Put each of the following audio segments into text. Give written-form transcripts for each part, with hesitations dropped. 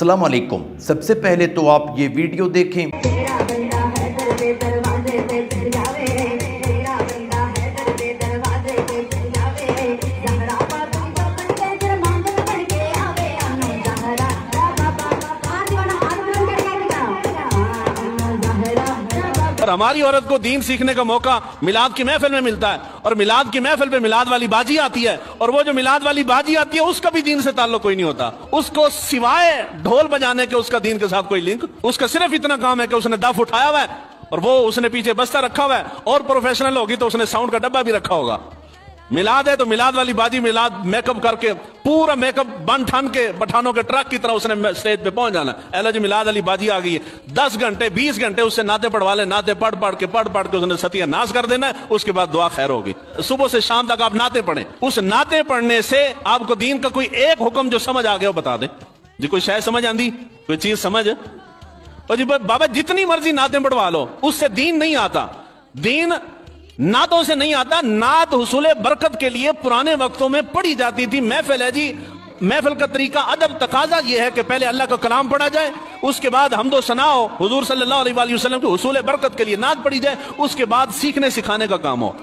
अस्सलाम वालेकुम। सबसे पहले तो आप ये वीडियो देखें। और हमारी औरत को दीन सीखने का मौका मिलाद की महफिल में मिलता है, और मिलाद की महफिल पे मिलाद वाली बाजी आती है, और वो जो मिलाद वाली बाजी आती है उसका भी दीन से ताल्लुक कोई नहीं होता। उसको सिवाय ढोल बजाने के उसका दीन के साथ कोई लिंक, उसका सिर्फ इतना काम है कि उसने दफ उठाया हुआ है और वो उसने पीछे बस्ता रखा हुआ है, और प्रोफेशनल होगी तो उसने साउंड का डब्बा भी रखा होगा। मिलाद है तो मिलाद वाली बाजी, मिलाद मेकअप करके पूरा मेकअप बन ठन के पठानों के ट्रक की तरह उसने स्टेज पे पहुंच जाना। एला जी मिलाद वाली बाजी आ गई है, 10 घंटे 20 घंटे उससे नाते पढ़वा ले, नाते पढ़ पढ़ के उसने सतिया नाश कर देना है। उसके बाद दुआ खैर होगी। सुबह से शाम तक आप नाते पढ़ें, उस नाते पढ़ने से आपको दीन का कोई एक हुक्म जो समझ आ गया वो बता दे जी। कोई शायद समझ आंदी, कोई चीज समझ, और जी बाबा जितनी मर्जी नाते पढ़वा लो उससे दीन नहीं आता। दीन नातों से नहीं आता। नात हुसूले बरकत के लिए पुराने वक्तों में पढ़ी जाती थी। महफिल है जी, महफिल का तरीका अदब तकाजा यह है कि पहले अल्लाह का कलाम पढ़ा जाए, उसके बाद हमदो सना हो, हुजूर सल्लल्लाहु अलैहि वसल्लम के हुसूले बरकत के लिए नात पढ़ी जाए, उसके बाद सीखने सिखाने का काम हो।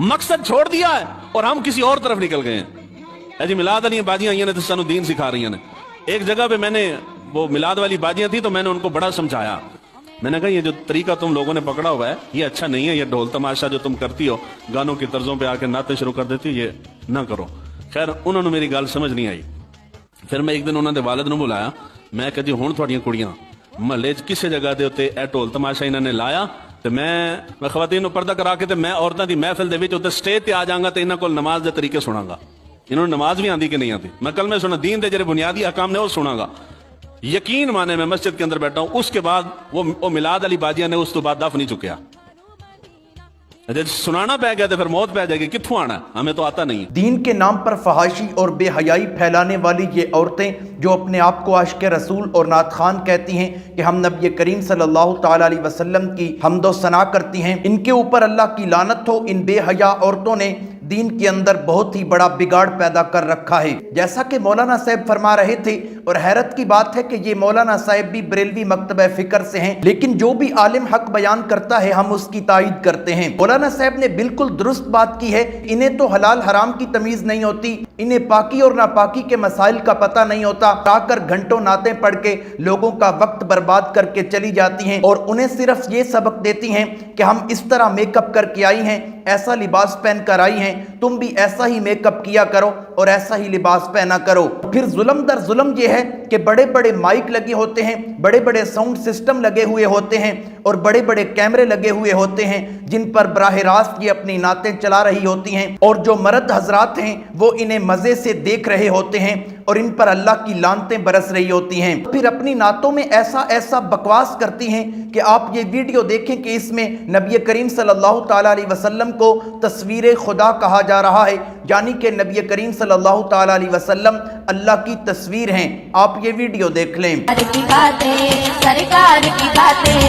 मकसद छोड़ दिया है और हम किसी और तरफ निकल गए हैं। जी मिलाद वाली बाजियां आई ने तो सानू दीन सिखा रही ने। एक जगह पे मैंने वो मिलाद वाली बाजियां थी तो मैंने उनको बड़ा समझाया। मैंने कहा ये जो तरीका तुम लोगों ने पकड़ा हुआ है ये अच्छा नहीं है, ये ढोल तमाशा जो तुम करती हो, गानों की तर्जों पे आके नाते शुरू कर देती हो, ये ना करो। खैर उन्होंने मेरी गल समझ नहीं आई। फिर मैं एक दिन उन्होंने वालिद नूं बुलाया, मैं कहा जी हुण तुहाडीआं कुड़ियां महल्ले च किसी जगह दे उत्ते ए ढोल तमाशा इन्होंने लाया ते मैं खवातीन नूं पर्दा करा के ते मैं औरतां दी महफिल दे विच उत्ते स्टेज ते आ जांगा ते इन्हां कोल नमाज दे तरीके सुनांगा। इन्होंने नमाज भी आंदी कि नहीं आती, मैं कल में सुना दीन दे जेहड़े बुनियादी अहकाम ने वो सुनांगा। यकीन माने मैं मस्जिद के अंदर बैठा हूं, उसके बाद वो मिलाद अली बाजिया ने उस तो बाद दफ नहीं चुकया। सुनाना पै गया तो फिर मौत पै जाएगी, कित्थों आना, हमें तो आता नहीं। दीन के नाम पर फहाशी और बेहयाई फैलाने वाली ये औरतें जो अपने आप को आशिक़ रसूल और नात खान कहती हैं कि हम नबी करीम सल्लल्लाहु ताला अलैहि वसल्लम की हमदो सना करती हैं, इनके ऊपर अल्लाह की लानत हो। इन बेहया औरतों ने दीन के अंदर बहुत ही बड़ा बिगाड़ पैदा कर रखा है। जैसा कि मौलाना साहब फरमा रहे थे, और हैरत की बात है कि ये मौलाना साहब भी बरेलवी मकतबे फिक्र से हैं, लेकिन जो भी आलिम हक बयान करता है हम उसकी तायीद करते हैं। मौलाना साहब ने बिल्कुल दुरुस्त बात की है। इन्हें तो हलाल हराम की तमीज नहीं होती, इन्हें पाकी और नापाकी के मसाइल का पता नहीं होता। आकर घंटों नाते पढ़ के लोगों का वक्त बर्बाद करके चली जाती हैं, और उन्हें सिर्फ ये सबक देती हैं कि हम इस तरह मेकअप करके आई हैं, ऐसा लिबास पहन कर आई हैं, तुम भी ऐसा ही मेकअप किया करो और ऐसा ही लिबास पहना करो। फिर जुल्म दर जुल्म ये है कि बड़े बड़े माइक लगे होते हैं, बड़े बड़े साउंड सिस्टम लगे हुए होते हैं, और बड़े बड़े कैमरे लगे हुए होते हैं जिन पर बराह रास्त ये अपनी नातें चला रही होती हैं, और जो मर्द हजरात हैं वो इन्हें मजे से देख रहे होते हैं और इन पर अल्लाह की लानतें बरस रही होती हैं। फिर अपनी नातों में ऐसा ऐसा बकवास करती हैं कि आप ये वीडियो देखें कि इसमें नबी करीम सल्लल्लाहु ताला अलैहि वसल्लम को तस्वीर खुदा कहा जा रहा है, यानी कि नबी करीम सल्लल्लाहु ताला अलैहि वसल्लम अल्लाह की तस्वीर हैं। आप ये वीडियो देख लें। सरकार की बातें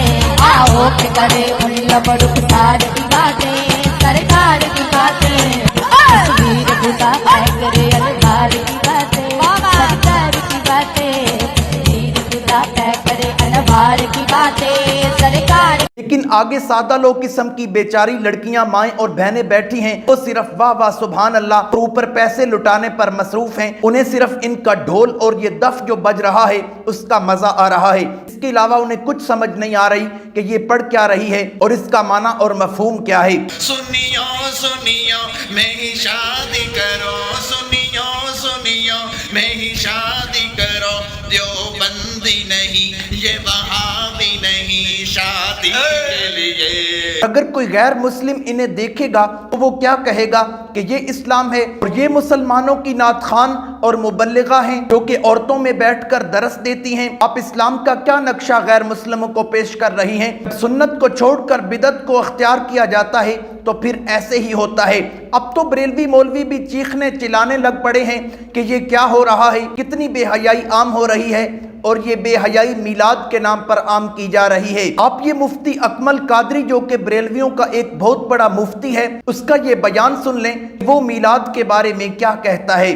आओ के करे उन लबड़ुकार की बातें, सरकार की बातें तस्वीर खुदा करे अलबार की बातें, सरकार की बातें तस्वीर खुदा करे अलबार की बातें, सरकार। लेकिन आगे सादा लोग किस्म की बेचारी लड़कियां, माएं और बहनें बैठी हैं, वो सिर्फ वाह वाह सुभान अल्लाह और ऊपर पैसे लुटाने पर मसरूफ हैं। उन्हें सिर्फ इनका ढोल और ये दफ जो बज रहा है उसका मजा आ रहा है। इसके अलावा उन्हें कुछ समझ नहीं आ रही कि ये पढ़ क्या रही है और इसका माना और मफहूम क्या है। सुनियो सुनियो मैं ही शादी करो, सुनियो सुनियो मैं ही शादी करो, देवबंदी नहीं ये वहाबी नहीं, शादी के लिए। अगर कोई गैर मुस्लिम इन्हें देखेगा तो वो क्या कहेगा कि ये इस्लाम है और ये मुसलमानों की नात खान और मुबल्लिगा हैं जो कि औरतों में बैठकर दरस देती हैं। आप इस्लाम का क्या नक्शा गैर मुस्लिमों को पेश कर रही हैं? सुन्नत को छोड़कर बिदत को अख्तियार किया जाता है तो फिर ऐसे ही होता है। अब तो बरेलवी मौलवी भी चीखने चिल्लाने लग पड़े हैं कि ये क्या हो रहा है, कितनी बेहयाई आम हो रही है, और ये बेहयाई मिलाद के नाम पर आम की जा रही है। आप ये मुफ्ती अकमल कादरी जो कि बरेलवियों का एक बहुत बड़ा मुफ्ती है, उसका ये बयान सुन लें, वो मिलाद के बारे में क्या कहता है।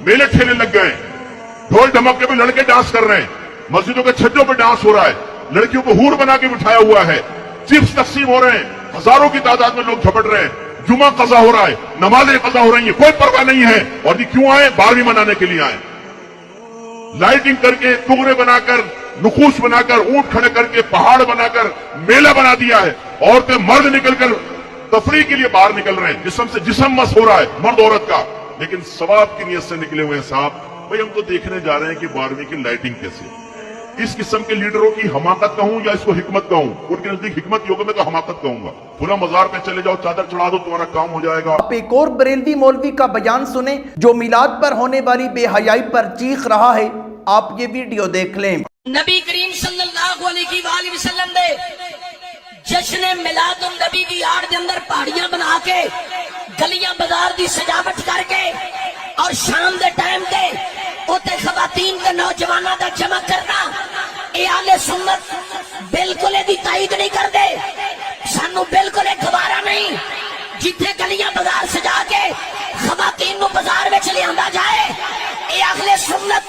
मेले ठेले लग गए, ढोल ढमक्के में लड़के डांस कर रहे हैं, मस्जिदों के छज्जों पे डांस हो रहा है, लड़कियों को हूर बना के बिठाया हुआ है, चिप्स तकसीम हो रहे हैं, हजारों की तादाद में लोग झपट रहे हैं, जुमा कज़ा हो रहा है, नमाजें कज़ा हो रही है, कोई परवाह नहीं है। और ये क्यों आए? 12वीं मनाने के लिए आए। लाइटिंग करके, तुगरे बनाकर, नुकूश बनाकर, ऊंट खड़े करके, पहाड़ बनाकर मेला बना दिया है। औरतें मर्द निकलकर तफरीह के लिए बाहर निकल रहे हैं, जिस्म से जिस्म मस हो रहा है मर्द औरत का, लेकिन सवाब की नीयत से निकले हुए हैं साहब। भाई हम तो देखने जा रहे हैं कि 12वीं की लाइटिंग कैसे। इस किस्म के लीडरों की हमाकत कहूं या इसको हिकमत कहूं? उनके नजदीक हिकमत योग में तो हमाकत कहूंगा। खुला मजार पे चले जाओ, चादर चढ़ा दो, तुम्हारा काम हो जाएगा। आप एक और बरेलवी मौलवी का बयान सुने जो मिलाद पर होने वाली बेहयाई पर चीख रहा है। आप ये वीडियो देख लें। नबी करीम सल्लल्लाहु अलैहि वसल्लम दे जश्न मिलादुन नबी दी आड़ दे अंदर पहाड़ियां बना के, गलियां बाजार दी सजावट करके और शाम दे टाइम ते उते खवातीन ते नौजवानां दा जमा करना, ए आले सुन्नत बिल्कुल दी ताईद नहीं करदे। सानू बिल्कुल गवारा नहीं जिथे गलियां बाजार सजा के खवातीन नू बाजार विच लियांदा जाए। ए अगले सुन्नत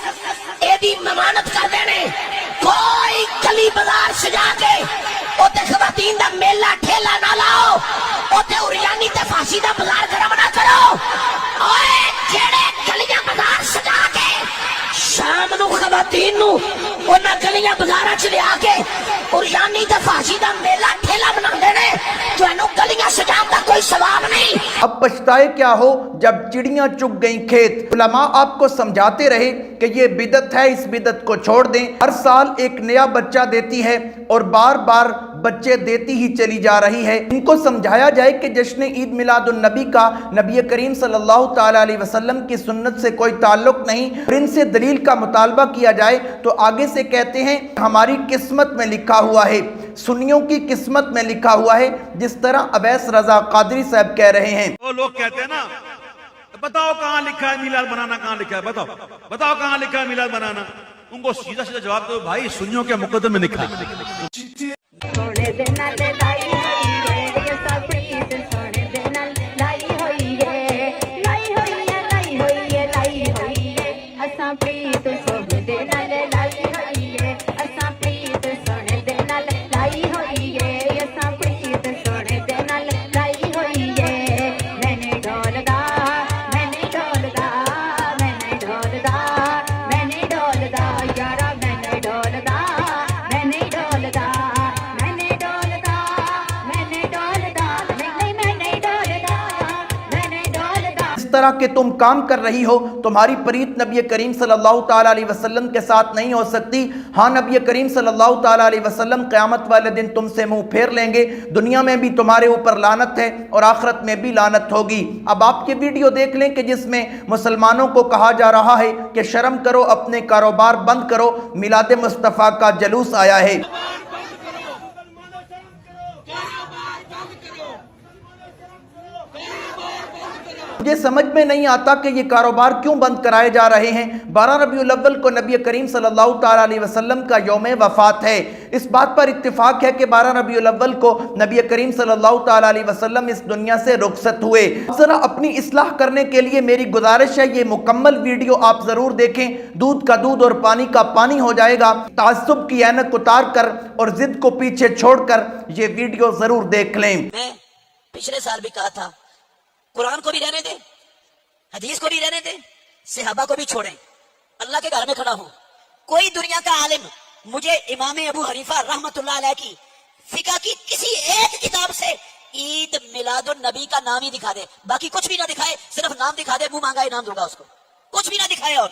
एदी ममानत करदे ने। कोई गली बाजार सजा के उते खवातीन दा मेला ठेला ना लाओ, उते उरियानी ते फांसी दा बाजार गरम ना करो। ओए जेड़े गलियां बाजार सजा के शाम नू खवातीन नू उन्हां गलियां बाजारां च लिया के उरियानी ते फांसी दा मेला ठेला बनांदे ने, तुहानू गलियां सजाउण दा कोई सवाब नहीं। अब पछताए क्या हो जब चिड़ियां चुग गईं खेत। उलमा आपको समझाते रहे कि ये बिदत है, इस बिदत को छोड़ दें। हर साल एक नया बच्चा देती है और बार बार बच्चे देती ही चली जा रही है। इनको समझाया जाए कि जश्न ईद मिलादुन नबी का नबी करीम सल्लल्लाहु ताला अलैहि वसल्लम की सुन्नत से कोई ताल्लुक नहीं। और इनसे दलील का मुतालबा किया जाए तो आगे से कहते हैं हमारी किस्मत में लिखा हुआ है, सुन्नियों की किस्मत में लिखा हुआ है, जिस तरह अवैस रजा कादरी साहब कह रहे हैं। वो लोग कहते हैं ना, बताओ कहाँ लिखा है मिलाद बनाना, कहाँ लिखा है, बताओ कहाँ लिखा है मिलाद बनाना। उनको सीधा सीधा जवाब दो, भाई सुन्नियों के मुकद्दमे में लिखा है। सोने दे नाल लाई होई है, ये सब प्रीत सोने दे नाल लाई होई है, लाई होई है, लाई होई है, लाई होई है। असां प्रीत सोने दे नाल लाई होई है, असां प्रीत सोने दे नाल लाई होई है, असां प्रीत सोने दे नाल लाई होई है। मैंने ढोलदा, मैंने ढोलदा, मैंने ढोलदा, मैंने ढोलदा यारा, मैंने ढोलदा, मैंने ढोलदा, मैंने ढोलदा, मैंने ढोलदा, नहीं मैंने ढोलदा, मैंने ढोलदा। इस तरह के तुम काम कर रही हो, तुम्हारी प्रीत नबी करीम सल्लल्लाहु ताला अलैहि वसल्लम के साथ नहीं हो सकती। हाँ, नबी करीम सल्लल्लाहु ताला अलैहि वसल्लम क़यामत वाले दिन तुमसे मुंह फेर लेंगे। दुनिया में भी तुम्हारे ऊपर लानत है और आखिरत में भी लानत होगी। अब आप ये वीडियो देख लें कि जिसमें मुसलमानों को कहा जा रहा है कि शर्म करो, अपने कारोबार बंद करो, मिलाद मुस्तफ़ा का जलूस आया है। मुझे समझ में नहीं आता कि ये कारोबार क्यों बंद कराए जा रहे हैं। 12 रबीउल अव्वल को नबी करीम सल्लल्लाहु ताला अलैहि वसल्लम का यौम वफ़ात है। इस बात पर इत्तिफाक है कि 12 रबीउल अव्वल को नबी करीम सल्लल्लाहु ताला अलैहि वसल्लम इस दुनिया से रुखसत हुए। जरा अपनी इस्लाह करने के लिए मेरी गुजारिश है, ये मुकम्मल वीडियो आप ज़रूर देखें। दूध का दूध और पानी का पानी हो जाएगा। ताज्जुब की ऐनक उतार कर और जिद को पीछे छोड़कर ये वीडियो ज़रूर देख लें। मैं पिछले साल भी कहा था, कुरान को भी रहने दे, हदीस को भी रहने दे, सहाबा को भी छोड़ें, अल्लाह के घर में खड़ा हूं। कोई दुनिया का आलिम मुझे इमाम अबू हनीफा रहमतुल्लाह अलैह की फिका की किसी एक किताब से ईद मिलादुन नबी का नाम ही दिखा दे, बाकी कुछ भी ना दिखाए, सिर्फ नाम दिखा दे, मुंह मांगा इनाम दूंगा उसको। कुछ भी ना दिखाए और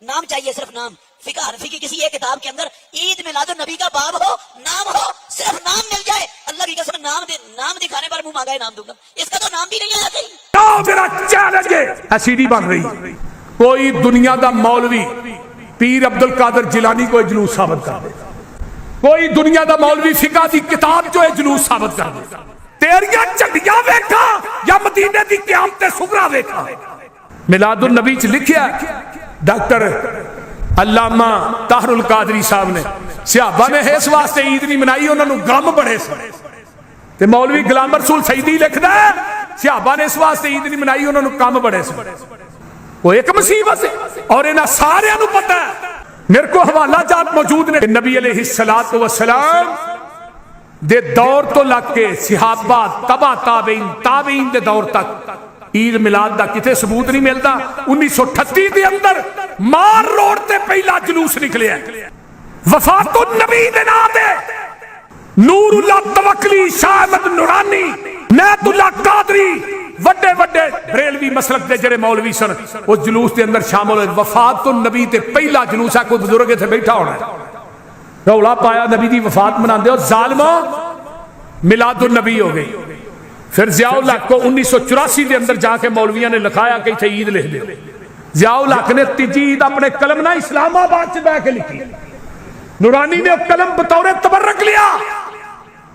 नाम चाहिए, सिर्फ नाम। फिका हनफी की किसी एक किताब के अंदर ईद मिलादुन नबी का बाब हो, नाम हो, सिर्फ नाम मिल जाए, अल्लाह की कसम नाम दिखाने पर मुंह मांगा इनाम दूंगा। इसका तो नाम भी नहीं आया कहीं। मेरा चैलेंज है, सीडी बन रही, कोई दुनिया का मौलवी पीर अब्दुल कादर जिलानी को जुलूस साबित कर दे, कोई दुनिया का मौलवी फिका की किताब जो है जुलूस साबित कर दे। तेरियां झंडियां वेखा या मदीने की क़यामत सुगरा वेखा। मिलादुन नबी च लिखिया डॉक्टर अल्लामा ताहरुल कादरी साहब ने, सहाबा ने इस वास्ते ईद नहीं मनाई, उन्होंने गम बड़े से। मौलवी गुलाम रसूल सईदी लिखदा है, सहाबा ने इस वास्ते ईद नहीं मनाई, उन्होंने कम बड़े से। وہ ایک مصیبت ہے اور انہاں سارے نو پتہ ہے. میرے کو حوالہ جات موجود نے نبی علیہ الصلوۃ والسلام دے دور تو لگ کے صحابہ تبع تابعین دے دور تک عید میلاد دا کتے ثبوت نہیں ملتا. 1938 دے اندر مار روڈ تے پہلا جلوس نکلیا وفات النبی دے نام دے. نور اللہ توکلی، شاہ احمد نورانی، نیت اللہ قادری، وڈے وڈے بریلوی مسلک دے جڑے مولوی سن وہ جلوس دے اندر شامل ہوئے. وفات النبی تے پہلا جلوس ہے. کوئی بزرگ اتنے بیٹھا ہونا ہے رولا پایا نبی دی وفات مناندے ہو ظالمو میلاد النبی ہو گئی. پھر ضیاء الحق کو 1984 دے اندر جا کے مولویاں نے لکھایا کہ اتنے عید لکھ دے. ضیاء الحق نے تیجی عید اپنے قلم نہ اسلام آباد سے بہ کے لکھی. نورانی نے قلم بطور تبرک لیا.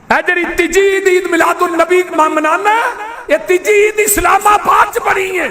اے جڑی تیجی عید میلاد النبی منانا یہ تیجی عید اسلام آباد چ بنی ہے.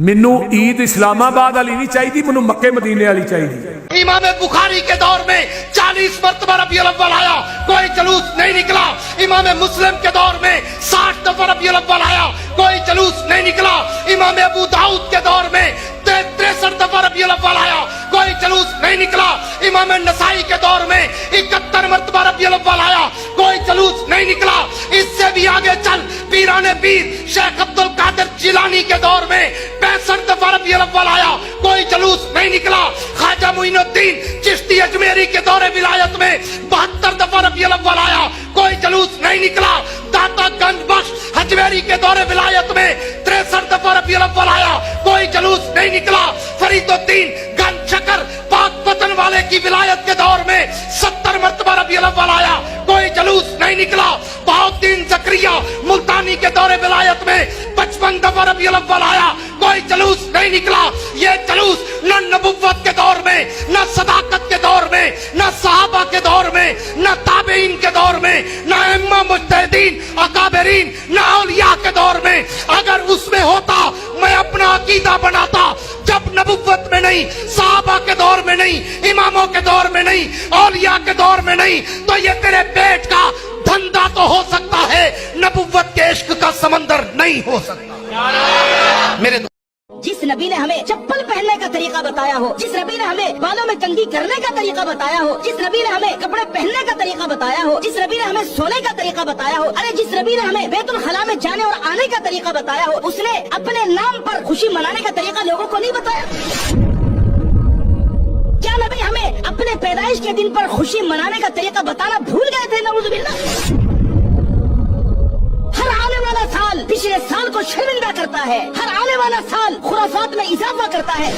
مینو عید اسلام آباد والی نہیں چاہیے، مینو مکے مدینے والی چاہیے. امام بخاری کے دور میں 40 مرتبہ ربیع الاول آیا، کوئی جلوس نہیں نکلا. امام مسلم کے دور میں 60 دفعہ ربیع الاول آیا، کوئی جلوس نہیں نکلا. امام ابو داؤد کے دور میں 63 دفعہ ربیع الاول آیا، کوئی جلوس نہیں نکلا. امام نسائی کے دور میں 71 مرتبہ ربیع الاول آیا، کوئی جلوس نہیں نکلا. اس سے بھی آگے چل پیران پیر شیخ عبد القادر جیلانی کے دور میں 65 دفعہ ربیع الاول آیا، کوئی جلوس نہیں نکلا. خواجہ معین الدین چشتی اجمیری کے دور ولایت میں 72 دفعہ ربیع الاول آیا، کوئی جلوس نہیں نکلا. داتا گنج بخش اجمیری کے دور ولایت میں 63 دفعہ ربیع الاول آیا، کوئی جلوس نہیں نکلا. فرید الدین گنج شکر پاک پتن والے کی ولایت کے دور میں 70 مرتبہ ربیع الاول آیا، کوئی جلوس نہیں نکلا. بہاؤالدین زکریا ملتانی کے دور ولایت میں 55 دفعہ ربیع الاول آیا، کوئی جلوس نہیں نکلا. یہ جلوس نہ نبوت کے دور میں، نہ صداقت کے دور میں، نہ صحابہ کے دور میں، نہ تابعین کے دور میں، نہ ائمہ مجتہدین اکابرین، نہ اولیاء کے دور میں. اگر اس میں ہوتا میں اپنا عقیدہ بناتا. جب نبوت میں نہیں، صحابہ کے دور میں نہیں، اماموں کے دور میں نہیں، اولیاء کے دور میں نہیں، تو یہ تیرے پیٹ کا دھندا تو ہو سکتا ہے، نبوت کے عشق کا سمندر نہیں ہو سکتا. میرے جس نبی نے ہمیں چپل پہننے کا طریقہ بتایا ہو، جس نبی نے ہمیں بالوں میں کنگھی کرنے کا طریقہ بتایا ہو، جس نبی نے ہمیں کپڑے پہننے کا طریقہ بتایا ہو، جس نبی نے ہمیں سونے کا طریقہ بتایا ہو، ارے جس نبی نے ہمیں بیت الخلاء میں جانے اور آنے کا طریقہ بتایا ہو، اس نے اپنے نام پر خوشی منانے کا طریقہ لوگوں کو نہیں بتایا. کیا نبی ہمیں اپنے پیدائش کے دن پر خوشی منانے کا طریقہ بتانا بھول گئے تھے؟ نعوذ باللہ. ہر آنے والا سال پچھلے سال کو شرمندہ کرتا ہے، ہر آنے والا سال خرافات میں اضافہ کرتا ہے.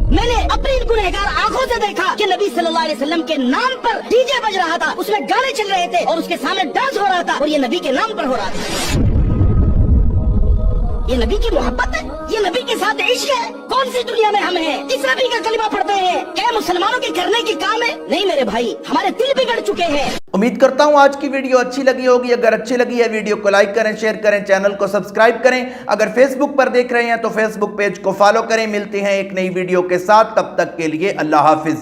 میں نے اپنی گنہگار آنکھوں سے دیکھا کہ نبی صلی اللہ علیہ وسلم کے نام پر ڈی جے بج رہا تھا، اس میں گانے چل رہے تھے اور اس کے سامنے ڈانس ہو رہا تھا، اور یہ نبی کے نام پر ہو رہا تھا. یہ نبی کی محبت ہے، یہ نبی کے ساتھ عشق ہے. کون سی دنیا میں ہم ہیں اس نبی کا کلمہ پڑھتے ہیں؟ کیا مسلمانوں کے کرنے کی کام ہے؟ نہیں میرے بھائی، ہمارے دل بگڑ چکے ہیں. امید کرتا ہوں آج کی ویڈیو اچھی لگی ہوگی. اگر اچھی لگی ہے ویڈیو کو لائک کریں، شیئر کریں، چینل کو سبسکرائب کریں. اگر فیس بک پر دیکھ رہے ہیں تو فیس بک پیج کو فالو کریں. ملتے ہیں ایک نئی ویڈیو کے ساتھ، تب تک کے لیے اللہ حافظ.